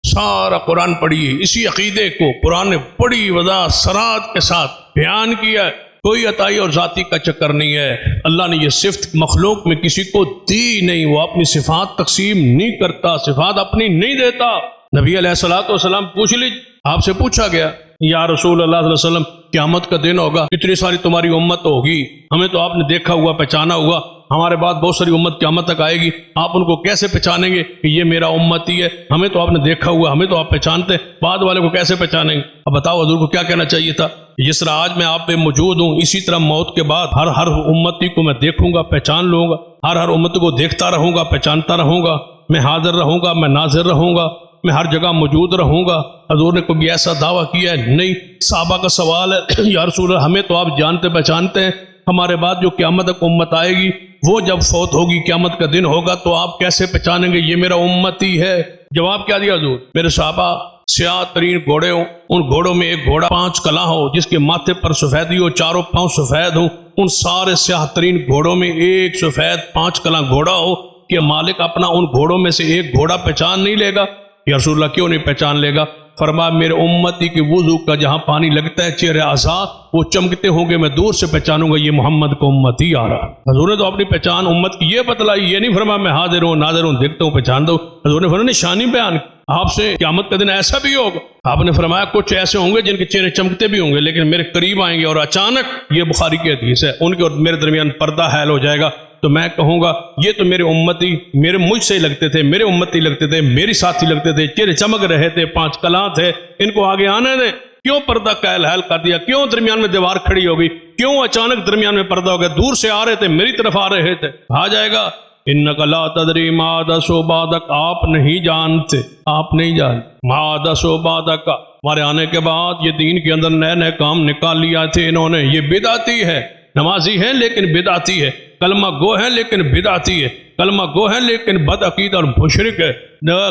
سارا قرآن پڑھیے، اسی عقیدے کو قرآن نے بڑی وضاحت سرات کے ساتھ بیان کیا ہے۔ کوئی عطائی اور ذاتی کا چکر نہیں ہے، اللہ نے یہ صفت مخلوق میں کسی کو دی نہیں، وہ اپنی صفات تقسیم نہیں کرتا، صفات اپنی نہیں دیتا۔ نبی علیہ الصلوۃ والسلام پوچھ لیجیے، آپ سے پوچھا گیا یا رسول اللہ صلی اللہ علیہ وسلم قیامت کا دن ہوگا، اتنی ساری تمہاری امت ہوگی، ہمیں تو آپ نے دیکھا ہوا پہچانا ہوا، ہمارے بعد بہت ساری امت قیامت تک آئے گی، آپ ان کو کیسے پہچانیں گے کہ یہ میرا امتی ہے؟ ہمیں تو آپ نے دیکھا ہوا، ہمیں تو آپ پہچانتے ہیں، بعد والے کو کیسے پہچانیں گے؟ اب بتاؤ حضور کو کیا کہنا چاہیے تھا؟ جس طرح آج میں آپ پہ موجود ہوں، اسی طرح موت کے بعد ہر امتی کو میں دیکھوں گا، پہچان لوں گا، ہر امتی کو دیکھتا رہوں گا، پہچانتا رہوں گا، میں حاضر رہوں گا، میں ناظر رہوں گا، میں ہر جگہ موجود رہوں گا۔ حضور نے کبھی ایسا دعویٰ کیا ہے؟ نہیں۔ صحابہ کا سوال ہے یا رسول اللہ ہمیں تو آپ جانتے پہچانتے ہیں، ہمارے بعد جو قیامت تک امت آئے گی وہ جب فوت ہوگی، قیامت کا دن ہوگا، تو آپ کیسے پہچانیں گے یہ میرا امتی ہے؟ جواب کیا دیا حضور؟ میرے صحابہ سیاہ ترین گھوڑے ہوں، ان گھوڑوں میں ایک گھوڑا 5 کلاں ہو، جس کے ماتھے پر سفیدی ہو، چاروں پاؤں سفید ہوں، ان سارے سیاہ ترین گھوڑوں میں ایک سفید 5 کلاں گھوڑا ہو کہ مالک اپنا ان گھوڑوں میں سے ایک گھوڑا پہچان نہیں لے گا؟ یا رسول اللہ کیوں نہیں پہچان لے گا؟ فرمایا میرے امتی کے وضو کا جہاں پانی لگتا ہے چہرے اعضاء وہ چمکتے ہوں گے، میں دور سے پہچانوں گا یہ محمد کا امتی آ رہا۔ حضور نے تو اپنی پہچان امت کی یہ بتلائی، یہ نہیں فرمایا میں حاضر ہوں ناظر ہوں دیکھتا ہوں پہچان دو۔ حضور نے فرمایا نشانی بیان کی، آپ سے قیامت کا دن ایسا بھی ہوگا، آپ نے فرمایا کچھ ایسے ہوں گے جن کے چہرے چمکتے بھی ہوں گے لیکن میرے قریب آئیں گے اور اچانک، یہ بخاری کی حدیث ہے، ان کے اور میرے درمیان پردہ حائل ہو جائے گا، تو میں کہوں گا یہ تو میرے امتی، میرے مجھ سے ہی لگتے تھے، میرے امتی لگتے تھے، میری ساتھی لگتے تھے، چہرے چمک رہے تھے، 5 کلاں تھے، ان کو آگے آنے دیں۔ کیوں پردہ قائل حائل کر دیا؟ کیوں درمیان میں دیوار کھڑی ہوگی؟ کیوں اچانک درمیان میں پردہ ہو گیا؟ دور سے آ رہے تھے، میری طرف آ رہے تھے۔ آ جائے گا انک لا تدری ما احدث بعدک، آپ نہیں جانتے، آپ نہیں جانتے ما احدث بعدک، ہمارے آنے کے بعد یہ دین کے اندر نئے نئے کام نکال لیا تھے انہوں نے، یہ بدعتی ہے، نمازی ہے لیکن بدعتی ہے، کلمہ گو ہے لیکن بدعتی ہے، کلمہ گو ہے لیکن بد عقید اور مشرک ہے،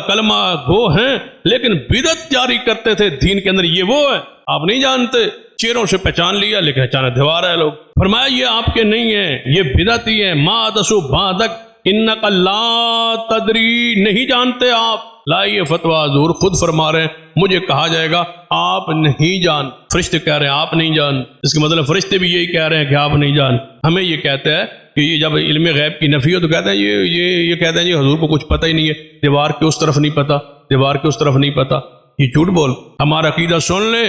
کلمہ گو ہیں لیکن بدعت جاری کرتے تھے دین کے اندر، یہ وہ ہے، آپ نہیں جانتے، چہروں سے پہچان لیا لیکن اچانک دیوار ہے لوگ۔ فرمایا یہ آپ کے نہیں ہیں، یہ بدعتی ہے، ما احدث بعدک انک لا تدری، نہیں جانتے آپ۔ لائیے فتویٰ، حضور خود فرما رہے ہیں مجھے کہا جائے گا آپ نہیں جان، فرشتے کہہ رہے ہیں آپ نہیں جان، اس کے مطلب فرشتے بھی یہی کہہ رہے ہیں کہ آپ نہیں جان۔ ہمیں یہ کہتے ہیں کہ یہ جب علم غیب کی نفی ہو تو کہتے ہیں یہ کہتے ہیں جی حضور کو کچھ پتہ ہی نہیں ہے، دیوار کے اس طرف نہیں پتہ، دیوار کے اس طرف نہیں پتہ، یہ جھوٹ بول۔ ہمارا عقیدہ سن لے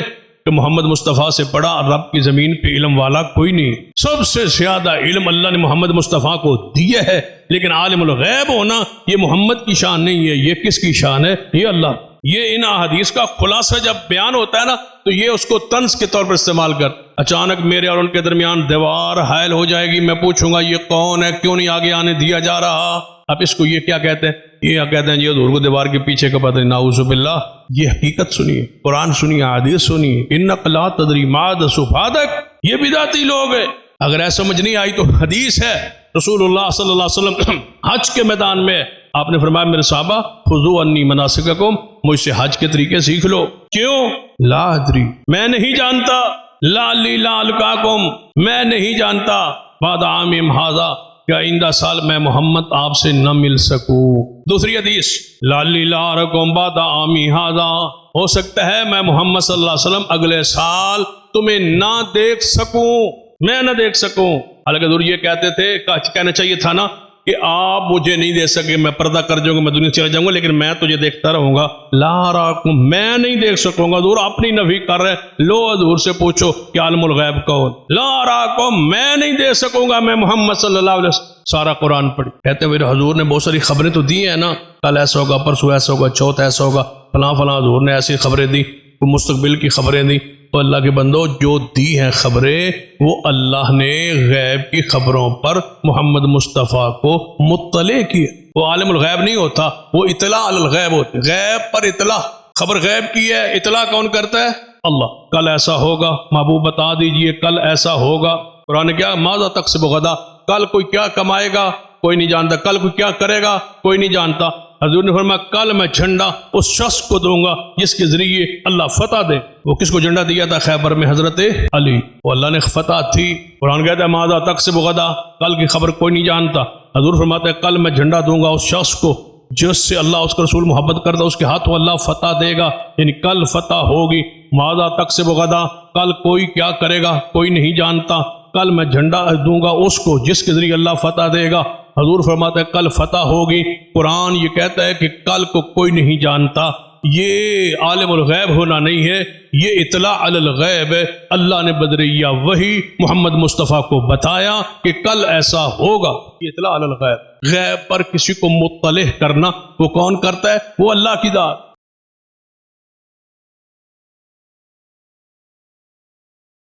کہ محمد مصطفیٰ سے بڑا رب کی زمین پہ علم والا کوئی نہیں، سب سے زیادہ علم اللہ نے محمد مصطفیٰ کو دیا ہے، لیکن عالم الغیب ہونا یہ محمد کی شان نہیں ہے، یہ کس کی شان ہے؟ یہ اللہ۔ یہ ان احادیث کا خلاصہ جب بیان ہوتا ہے نا تو یہ اس کو طنز کے طور پر استعمال کر، اچانک میرے اور ان کے درمیان دیوار حائل ہو جائے گی، میں پوچھوں گا یہ کون ہے، کیوں نہیں آگے آنے دیا جا رہا؟ اب اس کو یہ کیا کہتے ہیں؟ یہ کہتے ہیں یہ حضور کو دیوار کے پیچھے کا پتہ نہیں، نعوذ باللہ۔ یہ حقیقت سنیے، قرآن سنیے، حدیث سنیے، انک لا تدری ما احدث بعدک، یہ بدعتی لوگ ہیں۔ اگر ایسا سمجھ نہیں آئی تو حدیث ہے، رسول اللہ صلی اللہ علیہ وسلم حج کے میدان میں آپ نے فرمایا میرے صحابہ خذوا عنی مناسککم، مجھ سے حج کے طریقے سیکھ لو۔ کیوں؟ لا ادری، میں نہیں جانتا، لالی لالکاکم، میں نہیں جانتا، بعد عامم ھذا، کہ آئندہ سال میں محمد آپ سے نہ مل سکوں۔ دوسری حدیث لالی لارکم بعد عامی ھذا، ہو سکتا ہے میں محمد صلی اللہ علیہ وسلم اگلے سال تمہیں نہ دیکھ سکوں، میں نہ دیکھ سکوں۔ حالانکہ حضور یہ کہتے تھے، کہنا چاہیے تھا نا کہ آپ مجھے نہیں دیکھ سکے، میں پردہ کر جاؤں گا، میں دنیا سے چلا جاؤں گا، لیکن میں تجھے دیکھتا رہوں گا۔ لا اراکم، میں نہیں دیکھ سکوں گا۔ حضور اپنی نفی کر رہے ہیں، لو حضور سے پوچھو کہ عالم الغیب کون؟ لا اراکم، میں نہیں دیکھ سکوں گا، میں محمد صلی اللہ علیہ وسلم۔ سارا قرآن پڑھی، کہتے ہیں میرے حضور نے بہت ساری خبریں تو دی ہیں نا، کل ایسا ہوگا، پرسوں ایسا ہوگا، چوتھ ایسا ہوگا، فلاں فلاں، حضور نے ایسی خبریں دی، مستقبل کی خبریں دی۔ تو اللہ کے بندو جو دی ہیں خبریں وہ اللہ نے غیب کی خبروں پر محمد مصطفیٰ کو مطلع کیا، وہ عالم الغیب نہیں ہوتا، وہ اطلاع علی الغیب ہوتے، غیب پر اطلاع، خبر غیب کی ہے، اطلاع کون کرتا ہے؟ اللہ۔ کل ایسا ہوگا، محبوب بتا دیجئے کل ایسا ہوگا۔ قرآن کیا ماذا تکسب غدا، کل کوئی کیا کمائے گا کوئی نہیں جانتا، کل کوئی کیا کرے گا کوئی نہیں جانتا۔ حضور نے فرمایا کل میں جھنڈا اس شخص کو دوں گا جس کے ذریعے اللہ فتح دے۔ وہ کس کو جھنڈا دیا تھا؟ خیبر میں حضرت علی، وہ اللہ نے فتح تھی۔ قرآن کہتا ہے ماذا تکسب غدا، کل کی خبر کوئی نہیں جانتا۔ حضور فرماتے ہیں کل میں جھنڈا دوں گا اس شخص کو جس سے اللہ اس کا رسول محبت کرتا اس کے ہاتھوں اللہ فتح دے گا، یعنی کل فتح ہوگی۔ ماذا تکسب غدا، کل کوئی کیا کرے گا کوئی نہیں جانتا، کل میں جھنڈا دوں گا اس کو جس کے ذریعے اللہ فتح دے گا۔ حضور فرماتا ہے کل فتح ہوگی، قرآن یہ کہتا ہے کہ کل کو کوئی نہیں جانتا۔ یہ عالم الغیب ہونا نہیں ہے، یہ اطلاع علی الغیب ہے۔ اللہ نے بدریہ وحی محمد مصطفیٰ کو بتایا کہ کل ایسا ہوگا، یہ اطلاع علی الغیب۔ غیب پر کسی کو مطلع کرنا وہ کون کرتا ہے؟ وہ اللہ کی ذات۔